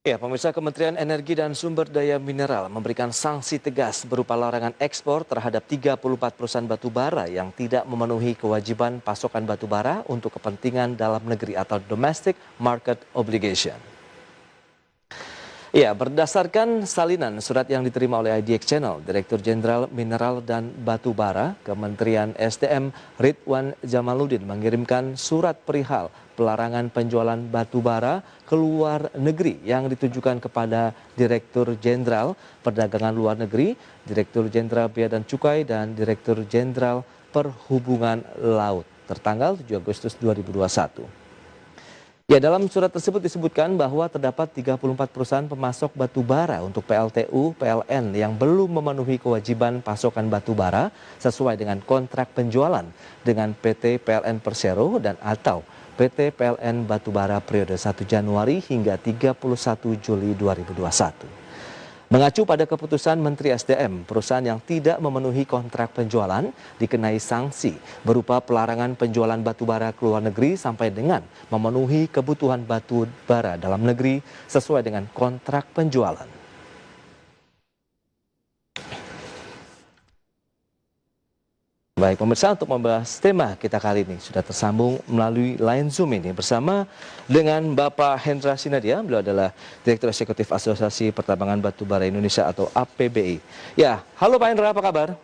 Ya, pemirsa, Kementerian Energi dan Sumber Daya Mineral memberikan sanksi tegas berupa larangan ekspor terhadap 34 perusahaan batubara yang tidak memenuhi kewajiban pasokan batubara untuk kepentingan dalam negeri atau domestic market obligation. Ya, berdasarkan salinan surat yang diterima oleh IDX Channel, Direktur Jenderal Mineral dan Batubara Kementerian SDM Ridwan Jamaluddin mengirimkan surat perihal pelarangan penjualan batubara ke luar negeri yang ditujukan kepada Direktur Jenderal Perdagangan Luar Negeri, Direktur Jenderal Bea dan Cukai, dan Direktur Jenderal Perhubungan Laut tertanggal 7 Agustus 2021. Ya, dalam surat tersebut disebutkan bahwa terdapat 34 perusahaan pemasok batubara untuk PLTU, PLN yang belum memenuhi kewajiban pasokan batubara sesuai dengan kontrak penjualan dengan PT PLN Persero dan atau PT PLN Batubara periode 1 Januari hingga 31 Juli 2021. Mengacu pada keputusan Menteri SDM, perusahaan yang tidak memenuhi kontrak penjualan dikenai sanksi berupa pelarangan penjualan batubara ke luar negeri sampai dengan memenuhi kebutuhan batubara dalam negeri sesuai dengan kontrak penjualan. Baik, pemirsa, untuk membahas tema kita kali ini sudah tersambung melalui line Zoom ini bersama dengan Bapak Hendra Sinadia. Beliau adalah Direktur Eksekutif Asosiasi Pertambangan Batubara Indonesia atau APBI. Ya, halo Pak Hendra, apa kabar?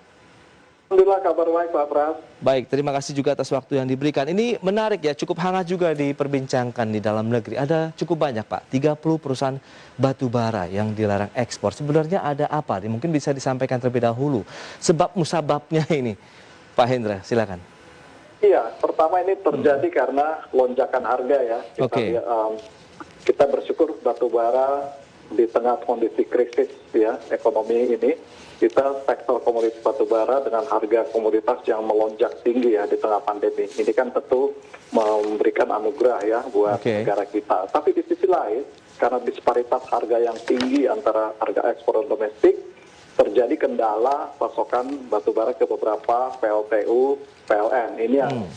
Alhamdulillah, kabar baik Pak Pras. Baik, terima kasih juga atas waktu yang diberikan. Ini menarik ya, cukup hangat juga diperbincangkan di dalam negeri. Ada cukup banyak Pak, 30 perusahaan batubara yang dilarang ekspor. Sebenarnya ada apa? Mungkin bisa disampaikan terlebih dahulu sebab musababnya ini. Pak Hendra, silakan. Iya, pertama ini terjadi karena lonjakan harga ya. Kita bersyukur batubara di tengah kondisi krisis ya ekonomi ini, kita sektor komoditas batubara dengan harga komoditas yang melonjak tinggi ya di tengah pandemi. Ini kan tentu memberikan anugerah ya buat negara kita. Tapi di sisi lain, karena disparitas harga yang tinggi antara harga ekspor dan domestik, terjadi kendala pasokan batubara ke beberapa PLTU, PLN. Ini yang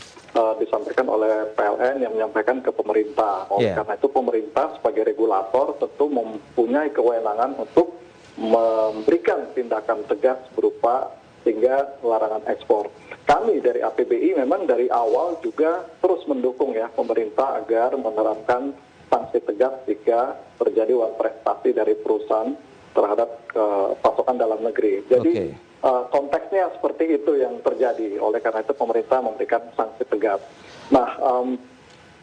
disampaikan oleh PLN yang menyampaikan ke pemerintah. Karena itu pemerintah sebagai regulator tentu mempunyai kewenangan untuk memberikan tindakan tegas berupa sehingga larangan ekspor. Kami dari APBI memang dari awal juga terus mendukung ya pemerintah agar menerapkan sanksi tegas jika terjadi uang prestasi dari perusahaan terhadap pasokan dalam negeri. Jadi konteksnya seperti itu yang terjadi. Oleh karena itu pemerintah memberikan sanksi tegas. Nah,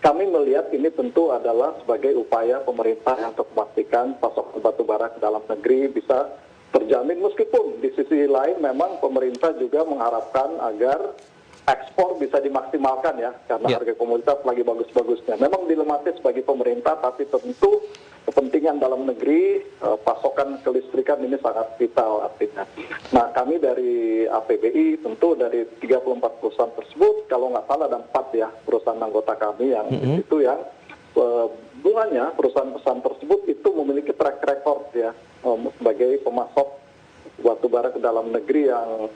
kami melihat ini tentu adalah sebagai upaya pemerintah yang untuk memastikan pasokan batubara ke dalam negeri bisa terjamin. Meskipun di sisi lain memang pemerintah juga mengharapkan agar ekspor bisa dimaksimalkan ya, karena harga komoditas lagi bagus-bagusnya. Memang dilematis bagi pemerintah, tapi tentu kepentingan dalam negeri, pasokan kelistrikan ini sangat vital artinya. Nah, kami dari APBI tentu dari 34 perusahaan tersebut, kalau nggak salah ada 4 ya perusahaan anggota kami yang itu yang bunganya perusahaan-perusahaan tersebut itu memiliki track record ya sebagai pemasok batubara ke dalam negeri yang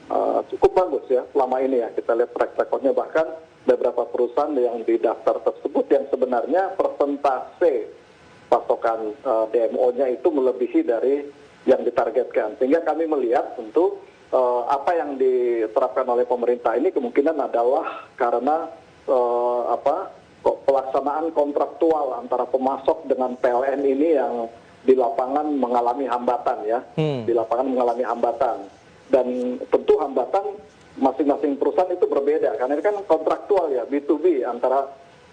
cukup bagus ya selama ini ya. Kita lihat track recordnya, bahkan beberapa perusahaan yang di daftar tersebut yang sebenarnya persentase pasokan DMO-nya itu melebihi dari yang ditargetkan. Sehingga kami melihat tentu apa yang diterapkan oleh pemerintah ini kemungkinan adalah karena pelaksanaan kontraktual antara pemasok dengan PLN ini yang di lapangan mengalami hambatan ya, di lapangan mengalami hambatan. Dan tentu hambatan masing-masing perusahaan itu berbeda, karena ini kan kontraktual ya, B2B antara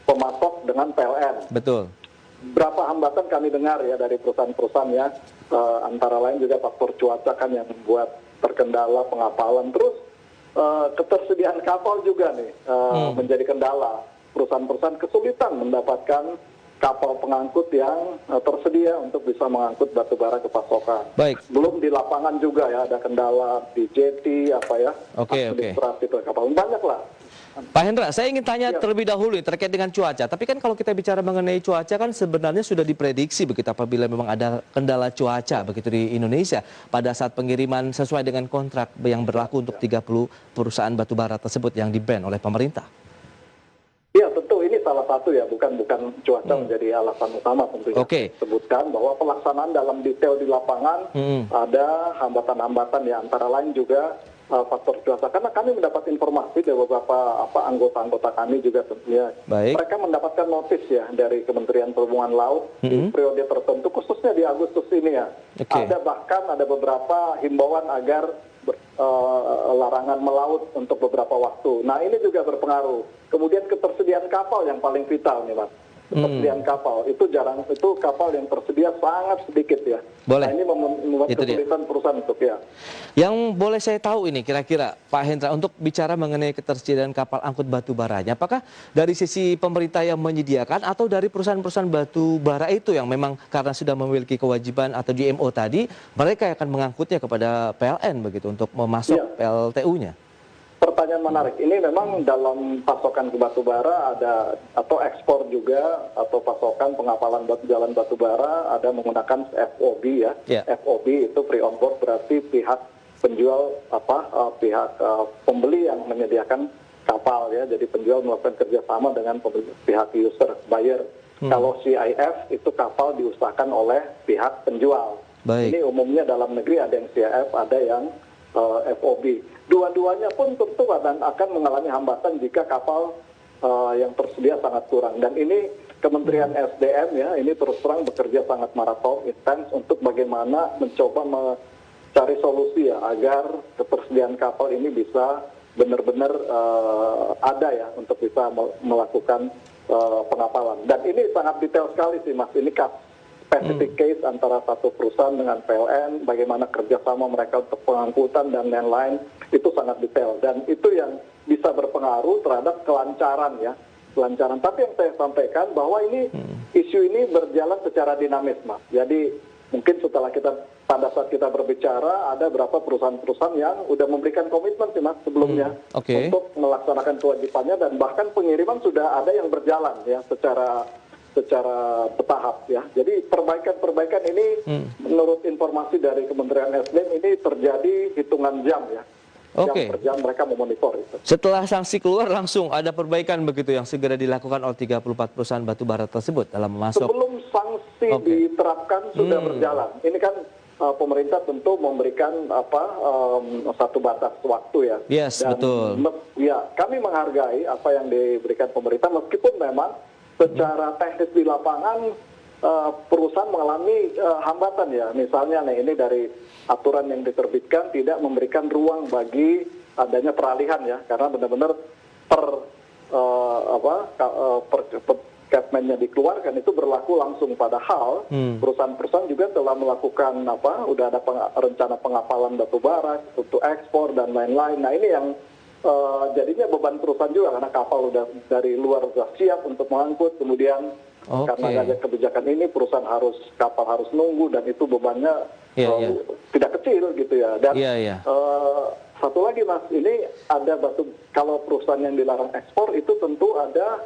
pemasok dengan PLN. Betul. Berapa hambatan kami dengar ya dari perusahaan-perusahaan ya, antara lain juga faktor cuaca kan yang membuat terkendala pengapalan. Terus ketersediaan kapal juga nih menjadi kendala. Perusahaan-perusahaan kesulitan mendapatkan kapal pengangkut yang tersedia untuk bisa mengangkut batubara ke pasokan. Baik. Belum di lapangan juga ya, ada kendala di jetty apa ya, administrasi kapal, banyak lah. Pak Hendra, saya ingin tanya terlebih dahulu terkait dengan cuaca. Tapi kan kalau kita bicara mengenai cuaca kan sebenarnya sudah diprediksi begitu apabila memang ada kendala cuaca begitu di Indonesia pada saat pengiriman sesuai dengan kontrak yang berlaku untuk 30 perusahaan batubara tersebut yang di-ban oleh pemerintah. Ya tentu ini salah satu ya, bukan cuaca menjadi alasan utama tentunya. Oke. Sebutkan bahwa pelaksanaan dalam detail di lapangan ada hambatan-hambatan ya, antara lain juga faktor cuaca. Karena kami mendapat informasi dari beberapa anggota-anggota kami juga tentunya. Baik. Mereka mendapatkan notis ya dari Kementerian Perhubungan Laut di periode tertentu, khususnya di Agustus ini ya. Oke. Ada beberapa himbauan agar larangan melaut untuk beberapa waktu. Nah, ini juga berpengaruh. Kemudian ketersediaan kapal yang paling vital nih, Mas. Ketersediaan kapal itu kapal yang tersedia sangat sedikit ya. Boleh. Nah, ini membuat Itu dia. kesulitan perusahaan untuk ya. Yang boleh saya tahu ini kira-kira Pak Hendra, untuk bicara mengenai ketersediaan kapal angkut batu baranya, apakah dari sisi pemerintah yang menyediakan atau dari perusahaan-perusahaan batu bara itu yang memang karena sudah memiliki kewajiban atau DMO tadi, mereka akan mengangkutnya kepada PLN begitu untuk memasok PLTU-nya? Pertanyaan menarik. Ini memang dalam pasokan ke batu bara ada, atau ekspor juga, atau pasokan pengapalan jalan batu bara ada menggunakan FOB ya. FOB itu free on board, berarti pihak penjual pihak pembeli yang menyediakan kapal ya. Jadi penjual melakukan kerjasama dengan pihak user buyer. Kalau CIF itu kapal diusahakan oleh pihak penjual. Baik. Ini umumnya dalam negeri ada yang CIF, ada yang FOB. Dua-duanya pun tentu akan mengalami hambatan jika kapal yang tersedia sangat kurang. Dan ini Kementerian SDM ya, ini terus terang bekerja sangat maraton, intens untuk bagaimana mencoba mencari solusi ya, agar ketersediaan kapal ini bisa benar-benar ada ya, untuk bisa melakukan pengapalan. Dan ini sangat detail sekali sih, Mas. Ini specific case antara satu perusahaan dengan PLN, bagaimana kerjasama mereka untuk pengangkutan dan lain-lain, itu sangat detail. Dan itu yang bisa berpengaruh terhadap kelancaran ya. Kelancaran. Tapi yang saya sampaikan bahwa ini isu ini berjalan secara dinamis, Mas. Jadi mungkin pada saat kita berbicara, ada berapa perusahaan-perusahaan yang sudah memberikan komitmen sih, Mas, sebelumnya untuk melaksanakan kewajibannya, dan bahkan pengiriman sudah ada yang berjalan ya secara bertahap ya. Jadi perbaikan ini menurut informasi dari Kementerian SDM ini terjadi hitungan jam ya. Jam per jam mereka memonitor itu. Setelah sanksi keluar langsung ada perbaikan begitu yang segera dilakukan oleh 34 perusahaan batu bara tersebut dalam memasok. Sebelum sanksi diterapkan sudah berjalan. Ini kan pemerintah tentu memberikan satu batas waktu ya. Yes, dan betul. Ya, kami menghargai apa yang diberikan pemerintah, meskipun memang secara teknis di lapangan perusahaan mengalami hambatan ya. Misalnya ini dari aturan yang diterbitkan tidak memberikan ruang bagi adanya peralihan ya, karena benar-benar Capman-nya dikeluarkan itu berlaku langsung, padahal perusahaan-perusahaan juga telah melakukan udah ada rencana pengapalan batu bara untuk ekspor dan lain-lain. Nah, ini yang jadinya beban perusahaan juga, karena kapal udah dari luar sudah siap untuk mengangkut, kemudian karena ada kebijakan ini perusahaan kapal harus nunggu, dan itu bebannya tidak kecil gitu ya. Dan satu lagi, Mas, ini ada kalau perusahaan yang dilarang ekspor itu tentu ada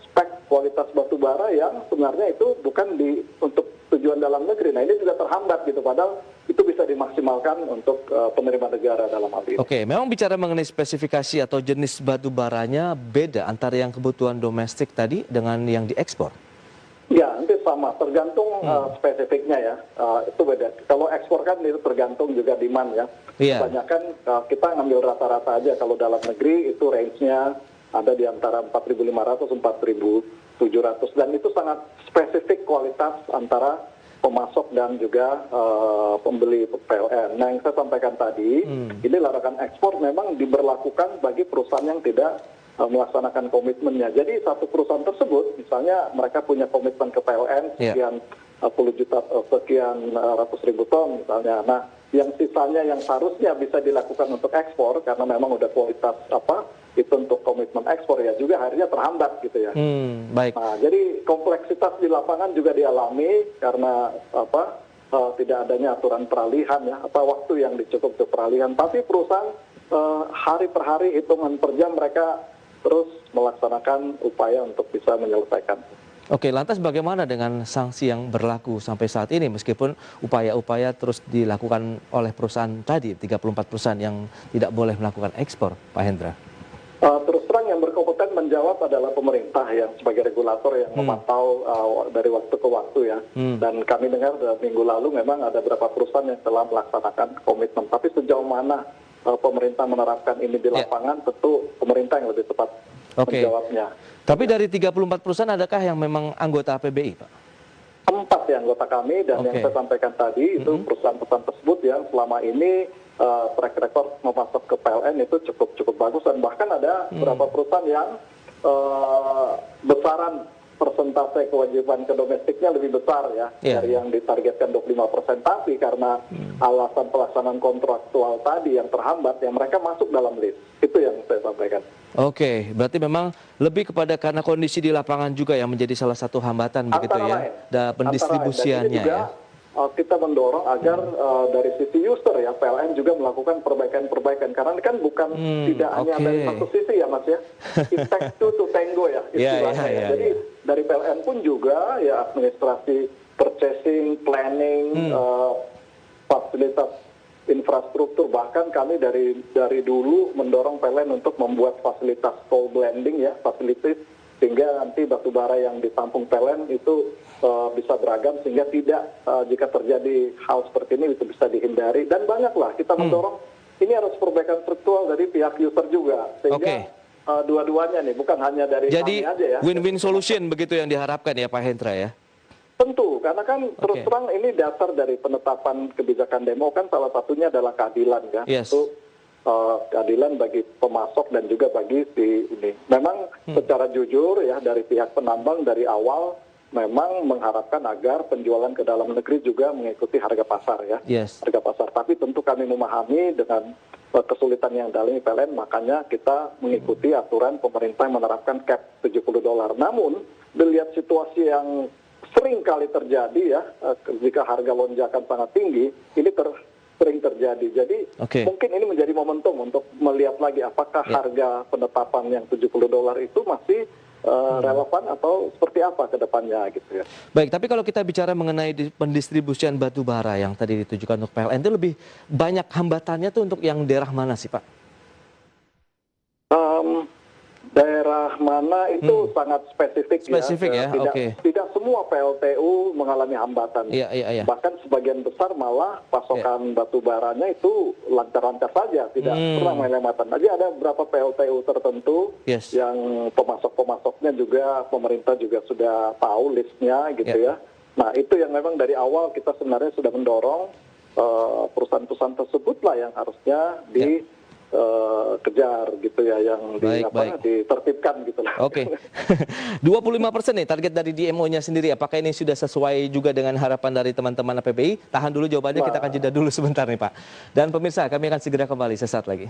spek kualitas batu bara yang sebenarnya itu bukan untuk tujuan dalam negeri. Nah, ini juga terhambat gitu, padahal itu bisa dimaksimalkan untuk penerima negara dalam hal ini. Oke, memang bicara mengenai spesifikasi atau jenis batu baranya beda antara yang kebutuhan domestik tadi dengan yang diekspor? Ya, nanti sama, tergantung spesifiknya ya, itu beda. Kalau ekspor kan itu tergantung juga demand ya. Kebanyakan kita ngambil rata-rata aja, kalau dalam negeri itu range-nya ada di antara 4.500 4.700, dan itu sangat spesifik kualitas antara pemasok dan juga pembeli PLN. Nah, yang saya sampaikan tadi, ini larangan ekspor memang diberlakukan bagi perusahaan yang tidak melaksanakan komitmennya. Jadi satu perusahaan tersebut, misalnya mereka punya komitmen ke PLN sekian sekian ratus ribu ton misalnya. Nah, yang sisanya yang seharusnya bisa dilakukan untuk ekspor karena memang udah kualitas itu untuk komitmen ekspor ya, juga akhirnya terhambat gitu ya. Baik. Nah, jadi kompleksitas di lapangan juga dialami karena tidak adanya aturan peralihan ya, waktu yang dicukup untuk peralihan. Tapi perusahaan hari per hari, hitungan per jam mereka terus melaksanakan upaya untuk bisa menyelesaikan. Oke, lantas bagaimana dengan sanksi yang berlaku sampai saat ini meskipun upaya-upaya terus dilakukan oleh perusahaan tadi, 34 perusahaan yang tidak boleh melakukan ekspor, Pak Hendra? Terus terang yang berkompeten menjawab adalah pemerintah yang sebagai regulator yang memantau dari waktu ke waktu ya. Dan kami dengar minggu lalu memang ada beberapa perusahaan yang telah melaksanakan komitmen. Tapi sejauh mana pemerintah menerapkan ini di lapangan, tentu pemerintah yang lebih tepat menjawabnya. Tapi dari 34 perusahaan adakah yang memang anggota PBI, Pak? 4 ya anggota kami, dan yang saya sampaikan tadi itu perusahaan-perusahaan tersebut yang selama ini track record memasok ke PLN itu cukup bagus, dan bahkan ada beberapa perusahaan yang besaran persentase kewajiban ke domestiknya lebih besar ya dari yang ditargetkan 25%, tapi karena alasan pelaksanaan kontraktual tadi yang terhambat, ya mereka masuk dalam list. Itu yang saya sampaikan. Oke, berarti memang lebih kepada karena kondisi di lapangan juga yang menjadi salah satu hambatan begitu ya, pendistribusiannya ya. Kita mendorong agar dari sisi user ya, PLN juga melakukan perbaikan-perbaikan, karena kan bukan tidak hanya dari satu sisi ya Mas ya, it takes two to tango ya istilahnya. Jadi dari PLN pun juga ya administrasi, purchasing, planning, fasilitas infrastruktur, bahkan kami dari dulu mendorong PLN untuk membuat fasilitas coal blending ya, facilities, sehingga nanti batubara yang ditampung PLN itu bisa beragam, sehingga tidak jika terjadi hal seperti ini itu bisa dihindari. Dan banyaklah kita mendorong ini harus perbaikan struktural dari pihak user juga, sehingga dua-duanya nih, bukan hanya dari kami aja ya. Win-win solution begitu yang diharapkan ya Pak Hendra ya. Tentu, karena kan terus terang ini dasar dari penetapan kebijakan demo kan salah satunya adalah keadilan ya. Itu keadilan bagi pemasok dan juga bagi si ini. Memang secara jujur ya dari pihak penambang dari awal memang mengharapkan agar penjualan ke dalam negeri juga mengikuti harga pasar ya. Harga pasar. Tapi tentu kami memahami dengan kesulitan yang dialami PLN, makanya kita mengikuti aturan pemerintah yang menerapkan cap $70. Namun dilihat situasi yang sering kali terjadi ya, jika harga lonjakan sangat tinggi, ini sering terjadi. Jadi mungkin ini menjadi momentum untuk melihat lagi apakah harga penetapan yang $70 itu masih relevan atau seperti apa ke depannya gitu ya. Baik, tapi kalau kita bicara mengenai pendistribusian batu bara yang tadi ditujukan untuk PLN, itu lebih banyak hambatannya tuh untuk yang daerah mana sih Pak? Daerah mana itu sangat spesifik ya. Tidak semua PLTU mengalami hambatan. Bahkan sebagian besar malah pasokan batu baranya itu lancar-lancar saja, tidak pernah mengalami hambatan. Jadi ada beberapa PLTU tertentu yang pemasok-pemasoknya juga pemerintah juga sudah tahu listnya gitu ya. Nah itu yang memang dari awal kita sebenarnya sudah mendorong perusahaan-perusahaan tersebut lah yang harusnya kejar gitu ya, yang ditertibkan gitu lah. 25% nih target dari DMO-nya sendiri. Apakah ini sudah sesuai juga dengan harapan dari teman-teman APBI? Tahan dulu jawabannya, kita akan jeda dulu sebentar nih Pak. Dan pemirsa, kami akan segera kembali sesaat lagi.